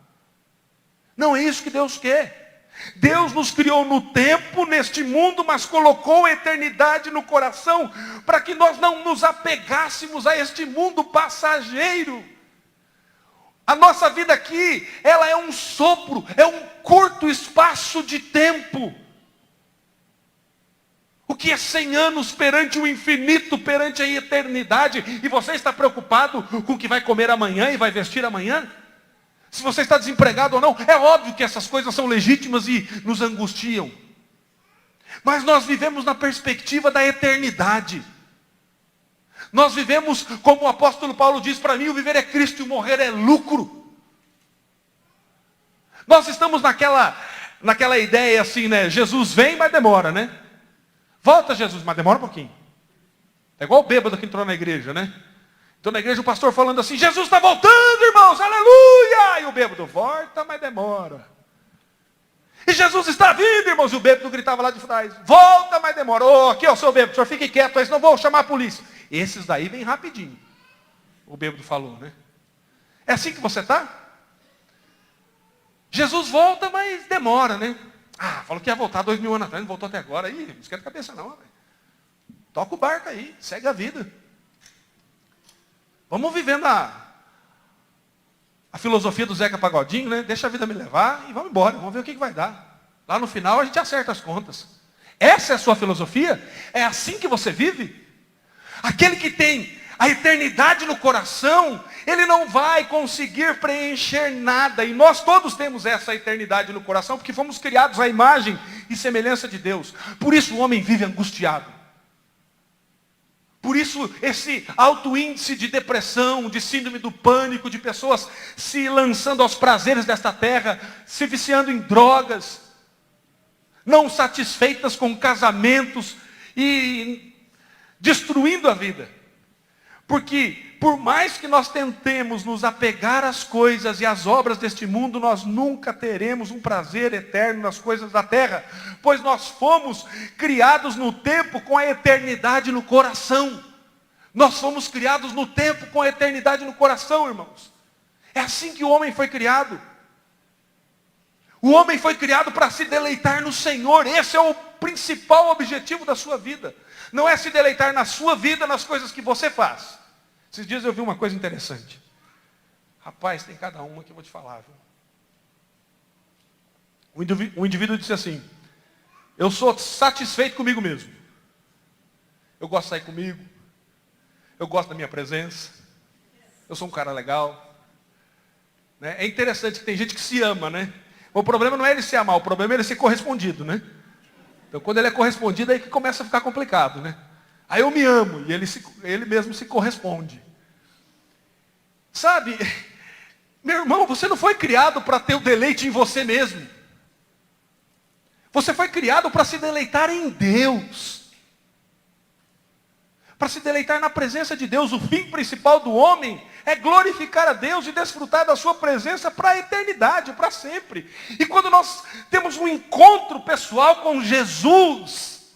Não é isso que Deus quer. Deus nos criou no tempo, neste mundo, mas colocou a eternidade no coração, para que nós não nos apegássemos a este mundo passageiro. A nossa vida aqui, ela é um sopro, é um curto espaço de tempo. O que é 100 anos perante o infinito, perante a eternidade? E você está preocupado com o que vai comer amanhã e vai vestir amanhã? Se você está desempregado ou não, é óbvio que essas coisas são legítimas e nos angustiam. Mas nós vivemos na perspectiva da eternidade. Nós vivemos, como o apóstolo Paulo diz, para mim o viver é Cristo e o morrer é lucro. Nós estamos naquela ideia assim, né? Jesus vem, mas demora, né? Volta Jesus, mas demora um pouquinho. É igual o bêbado que entrou na igreja, né? Então na igreja o pastor falando assim, Jesus está voltando, irmãos, aleluia! E o bêbado, volta, mas demora. E Jesus está vindo, irmãos, e o bêbado gritava lá de trás, volta, mas demora. Ô, aqui, ó, seu bêbado, o senhor fique quieto, aí senão vou chamar a polícia. Esses daí vêm rapidinho. O bêbado falou, né? É assim que você está? Jesus volta, mas demora, né? Ah, falou que ia voltar 2000 anos atrás, não voltou até agora. Ih, não esquenta a cabeça não, velho. Toca o barco aí, segue a vida. Vamos vivendo a filosofia do Zeca Pagodinho, né? Deixa a vida me levar e vamos embora. Vamos ver o que vai dar. Lá no final a gente acerta as contas. Essa é a sua filosofia? É assim que você vive? Aquele que tem a eternidade no coração, ele não vai conseguir preencher nada. E nós todos temos essa eternidade no coração, porque fomos criados à imagem e semelhança de Deus. Por isso o homem vive angustiado. Por isso, esse alto índice de depressão, de síndrome do pânico, de pessoas se lançando aos prazeres desta terra, se viciando em drogas, não satisfeitas com casamentos e destruindo a vida. Porque, por mais que nós tentemos nos apegar às coisas e às obras deste mundo, nós nunca teremos um prazer eterno nas coisas da terra, pois nós fomos criados no tempo com a eternidade no coração. Nós fomos criados no tempo com a eternidade no coração, irmãos. É assim que o homem foi criado. O homem foi criado para se deleitar no Senhor. Esse é o principal objetivo da sua vida. Não é se deleitar na sua vida, nas coisas que você faz. Esses dias eu vi uma coisa interessante. Rapaz, tem cada uma que eu vou te falar. Viu? O indivíduo disse assim, eu sou satisfeito comigo mesmo. Eu gosto de sair comigo. Eu gosto da minha presença. Eu sou um cara legal. Né? É interessante que tem gente que se ama, né? O problema não é ele se amar, o problema é ele ser correspondido, né? Então quando ele é correspondido, aí que começa a ficar complicado, né? Aí eu me amo, e ele mesmo se corresponde. Sabe, meu irmão, você não foi criado para ter o deleite em você mesmo. Você foi criado para se deleitar em Deus. Para se deleitar na presença de Deus. O fim principal do homem é glorificar a Deus e desfrutar da sua presença para a eternidade, para sempre. E quando nós temos um encontro pessoal com Jesus,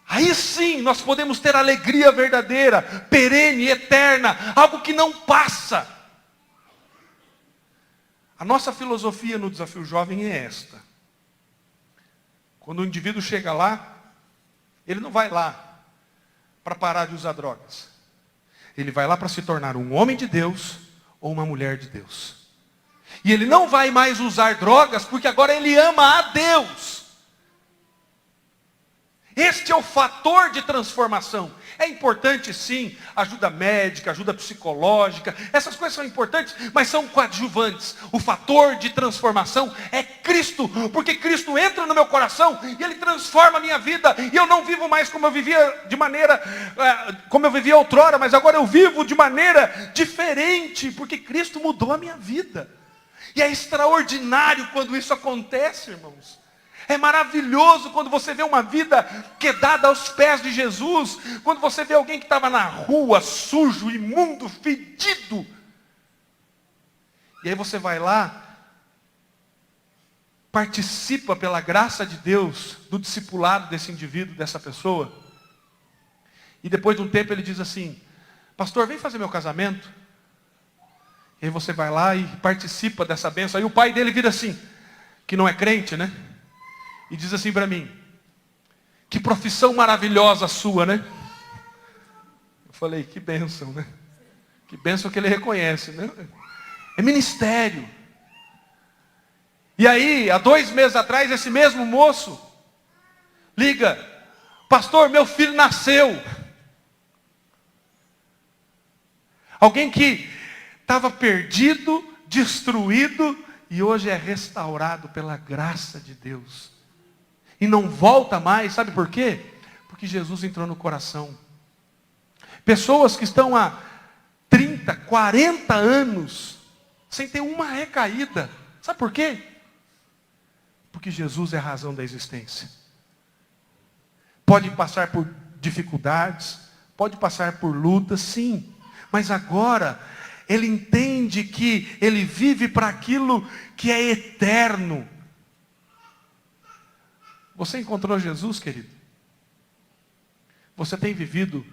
aí sim nós podemos ter alegria verdadeira, perene, eterna, algo que não passa. A nossa filosofia no Desafio Jovem é esta. Quando o indivíduo chega lá, ele não vai lá para parar de usar drogas. Ele vai lá para se tornar um homem de Deus ou uma mulher de Deus. E ele não vai mais usar drogas porque agora ele ama a Deus. Este é o fator de transformação. É importante sim, ajuda médica, ajuda psicológica, essas coisas são importantes, mas são coadjuvantes. O fator de transformação é Cristo, porque Cristo entra no meu coração e Ele transforma a minha vida, e eu não vivo mais como eu vivia como eu vivia outrora, mas agora eu vivo de maneira diferente, porque Cristo mudou a minha vida. E é extraordinário quando isso acontece, irmãos. É maravilhoso quando você vê uma vida quedada aos pés de Jesus. Quando você vê alguém que estava na rua, sujo, imundo, fedido. E aí você vai lá, participa pela graça de Deus do discipulado desse indivíduo, dessa pessoa. E depois de um tempo ele diz assim: pastor, vem fazer meu casamento. E aí você vai lá e participa dessa bênção. Aí o pai dele vira assim, que não é crente, né? E diz assim para mim: que profissão maravilhosa a sua, né? Eu falei: que bênção, né? Que bênção que ele reconhece, né? É ministério. E aí, há 2 meses atrás, esse mesmo moço liga: pastor, meu filho nasceu. Alguém que estava perdido, destruído, e hoje é restaurado pela graça de Deus. E não volta mais, sabe por quê? Porque Jesus entrou no coração. Pessoas que estão há 30, 40 anos, sem ter uma recaída. Sabe por quê? Porque Jesus é a razão da existência. Pode passar por dificuldades, pode passar por lutas, sim. Mas agora, ele entende que ele vive para aquilo que é eterno. Você encontrou Jesus, querido? Você tem vivido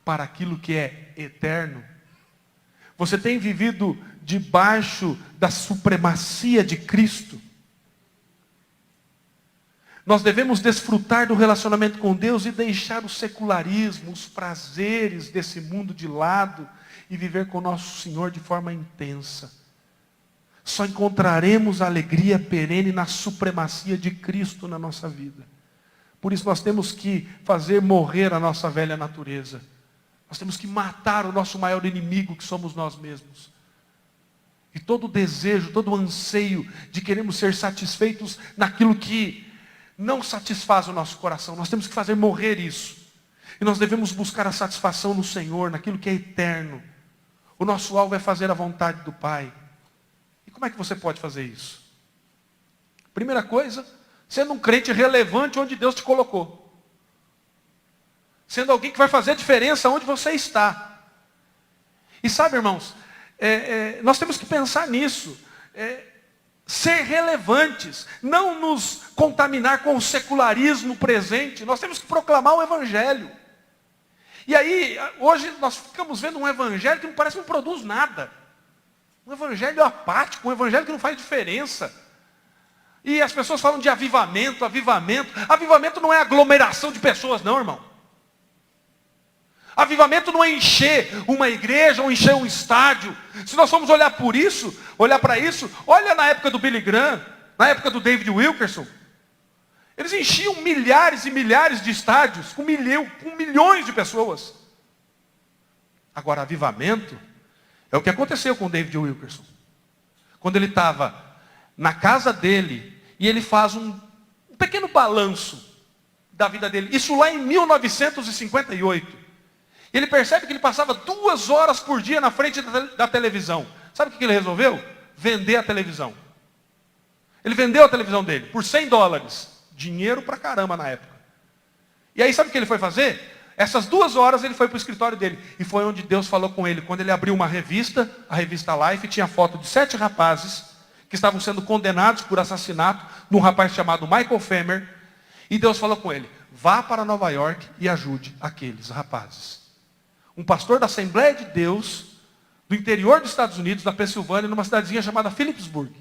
para aquilo que é eterno? Você tem vivido debaixo da supremacia de Cristo? Nós devemos desfrutar do relacionamento com Deus e deixar o secularismo, os prazeres desse mundo de lado e viver com o nosso Senhor de forma intensa. Só encontraremos alegria perene na supremacia de Cristo na nossa vida. Por isso nós temos que fazer morrer a nossa velha natureza. Nós temos que matar o nosso maior inimigo, que somos nós mesmos. E todo o desejo, todo o anseio de queremos ser satisfeitos naquilo que não satisfaz o nosso coração. Nós temos que fazer morrer isso. E nós devemos buscar a satisfação no Senhor, naquilo que é eterno. O nosso alvo é fazer a vontade do Pai. E como é que você pode fazer isso? Primeira coisa, sendo um crente relevante onde Deus te colocou. Sendo alguém que vai fazer a diferença onde você está. E sabe, irmãos, nós temos que pensar nisso. Ser relevantes, não nos contaminar com o secularismo presente. Nós temos que proclamar o Evangelho. E aí, hoje nós ficamos vendo um Evangelho que não produz nada. Um Evangelho apático, um Evangelho que não faz diferença. E as pessoas falam de avivamento, avivamento. Avivamento não é aglomeração de pessoas, não, irmão. Avivamento não é encher uma igreja ou encher um estádio. Se nós formos olhar para isso, olha na época do Billy Graham, na época do David Wilkerson. Eles enchiam milhares e milhares de estádios com milhões de pessoas. Agora, avivamento é o que aconteceu com o David Wilkerson. Quando ele estava na casa dele e ele faz um pequeno balanço da vida dele. Isso lá em 1958. Ele percebe que ele passava 2 horas por dia na frente da televisão. Sabe o que ele resolveu? Vender a televisão. Ele vendeu a televisão dele por $100. Dinheiro pra caramba na época. E aí sabe o que ele foi fazer? Essas 2 horas ele foi para o escritório dele. E foi onde Deus falou com ele. Quando ele abriu uma revista, a revista Life, tinha foto de 7 rapazes que estavam sendo condenados por assassinato de um rapaz chamado Michael Femer. E Deus falou com ele: vá para Nova York e ajude aqueles rapazes. Um pastor da Assembleia de Deus, do interior dos Estados Unidos, da Pensilvânia, numa cidadezinha chamada Phillipsburg.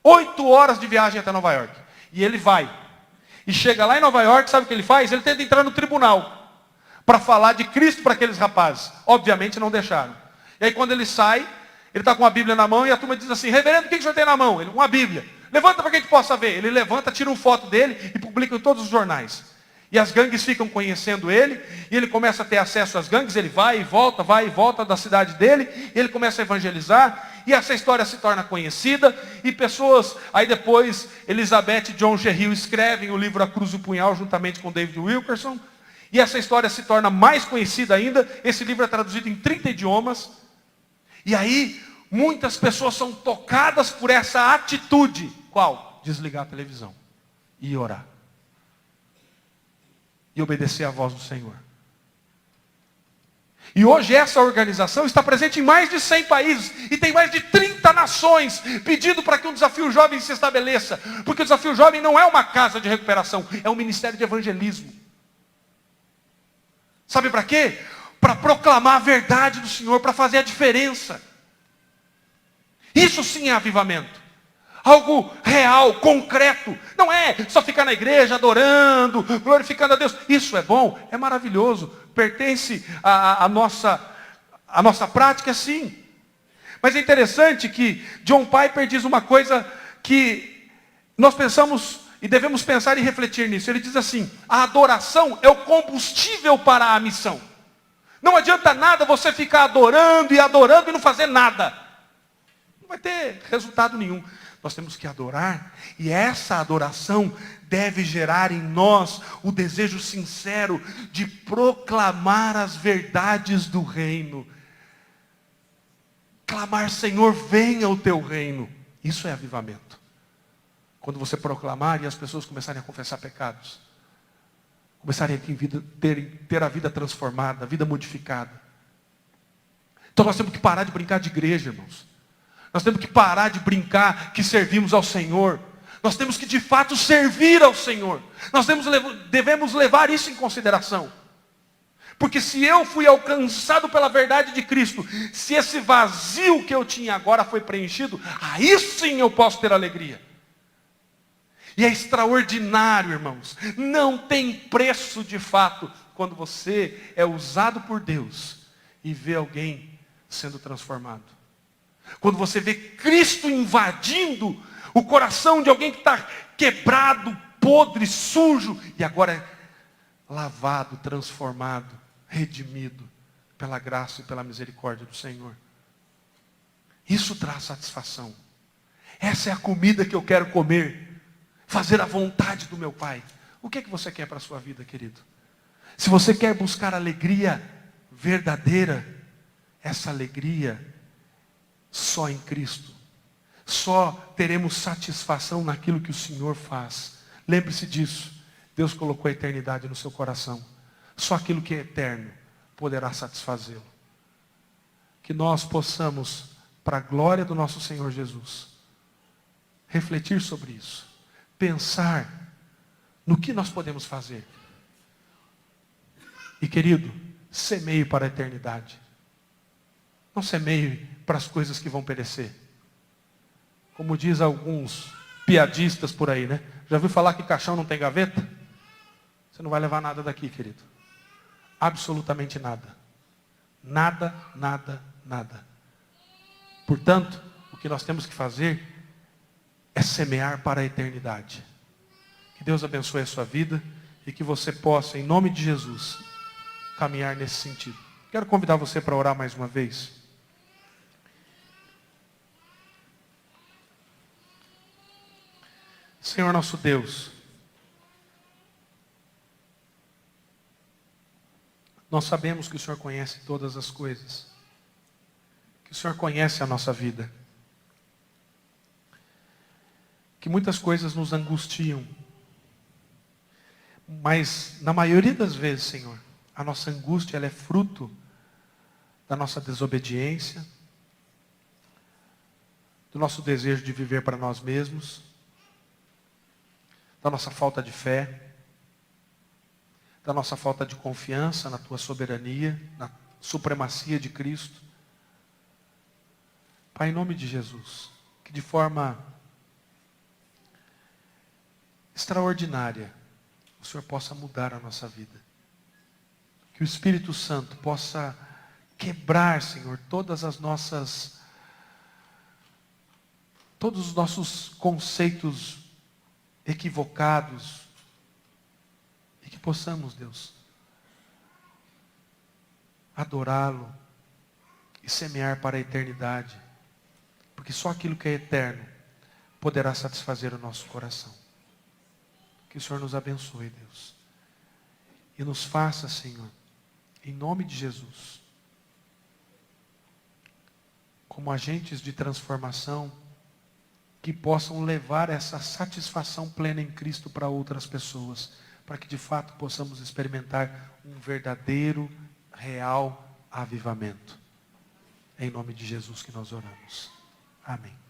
8 horas de viagem até Nova York. E ele vai. E chega lá em Nova York, sabe o que ele faz? Ele tenta entrar no tribunal para falar de Cristo para aqueles rapazes. Obviamente não deixaram. E aí quando ele sai, ele está com a Bíblia na mão e a turma diz assim: reverendo, o que o senhor tem na mão? Ele: uma Bíblia. Levanta para que a gente possa ver. Ele levanta, tira uma foto dele e publica em todos os jornais. E as gangues ficam conhecendo ele, e ele começa a ter acesso às gangues, ele vai e volta da cidade dele, e ele começa a evangelizar, e essa história se torna conhecida, e pessoas, aí depois, Elizabeth e John Gerrill escrevem o livro A Cruz e o Punhal, juntamente com David Wilkerson, e essa história se torna mais conhecida ainda. Esse livro é traduzido em 30 idiomas, e aí, Muitas pessoas são tocadas por essa atitude. Qual? Desligar a televisão e orar. E obedecer à voz do Senhor. E hoje essa organização está presente em mais de 100 países. E tem mais de 30 nações pedindo para que o Desafio Jovem se estabeleça. Porque o Desafio Jovem não é uma casa de recuperação. É um ministério de evangelismo. Sabe para quê? Para proclamar a verdade do Senhor. Para fazer a diferença. Isso sim é avivamento. Algo real, concreto. Não é só ficar na igreja adorando, glorificando a Deus. Isso é bom, é maravilhoso. Pertence à nossa prática, sim. Mas é interessante que John Piper diz uma coisa que nós pensamos e devemos pensar e refletir nisso. Ele diz assim: a adoração é o combustível para a missão. Não adianta nada você ficar adorando e não fazer nada. Não vai ter resultado nenhum. Nós temos que adorar, e essa adoração deve gerar em nós o desejo sincero de proclamar as verdades do reino. Clamar: Senhor, venha o teu reino. Isso é avivamento. Quando você proclamar e as pessoas começarem a confessar pecados, começarem a ter a vida transformada, a vida modificada. Então nós temos que parar de brincar de igreja, irmãos. Nós temos que parar de brincar que servimos ao Senhor. Nós temos que de fato servir ao Senhor. Nós devemos levar isso em consideração. Porque se eu fui alcançado pela verdade de Cristo, se esse vazio que eu tinha agora foi preenchido, aí sim eu posso ter alegria. E é extraordinário, irmãos. Não tem preço de fato quando você é usado por Deus e vê alguém sendo transformado. Quando você vê Cristo invadindo o coração de alguém que está quebrado, podre, sujo, e agora é lavado, transformado, redimido pela graça e pela misericórdia do Senhor. Isso traz satisfação. Essa é a comida que eu quero comer. Fazer a vontade do meu Pai. O que é que você quer para a sua vida, querido? Se você quer buscar alegria verdadeira, essa alegria só em Cristo. Só teremos satisfação naquilo que o Senhor faz. Lembre-se disso. Deus colocou a eternidade no seu coração. Só aquilo que é eterno poderá satisfazê-lo. Que nós possamos, para a glória do nosso Senhor Jesus, refletir sobre isso. Pensar no que nós podemos fazer. E querido, semeie para a eternidade. Não semeie para as coisas que vão perecer. Como diz alguns piadistas por aí, né? Já ouviu falar que caixão não tem gaveta? Você não vai levar nada daqui, querido. Absolutamente nada. Nada, nada, nada. Portanto, o que nós temos que fazer é semear para a eternidade. Que Deus abençoe a sua vida e que você possa, em nome de Jesus, caminhar nesse sentido. Quero convidar você para orar mais uma vez. Senhor nosso Deus, nós sabemos que o Senhor conhece todas as coisas, que o Senhor conhece a nossa vida, que muitas coisas nos angustiam, mas na maioria das vezes, Senhor, a nossa angústia ela é fruto da nossa desobediência, do nosso desejo de viver para nós mesmos, da nossa falta de fé, da nossa falta de confiança na Tua soberania, na supremacia de Cristo. Pai, em nome de Jesus, que de forma extraordinária o Senhor possa mudar a nossa vida. Que o Espírito Santo possa quebrar, Senhor, todos os nossos conceitos equivocados, e que possamos, Deus, adorá-lo e semear para a eternidade, porque só aquilo que é eterno poderá satisfazer o nosso coração. Que o Senhor nos abençoe, Deus, e nos faça, Senhor, em nome de Jesus, como agentes de transformação que possam levar essa satisfação plena em Cristo para outras pessoas, para que de fato possamos experimentar um verdadeiro, real avivamento. É em nome de Jesus que nós oramos. Amém.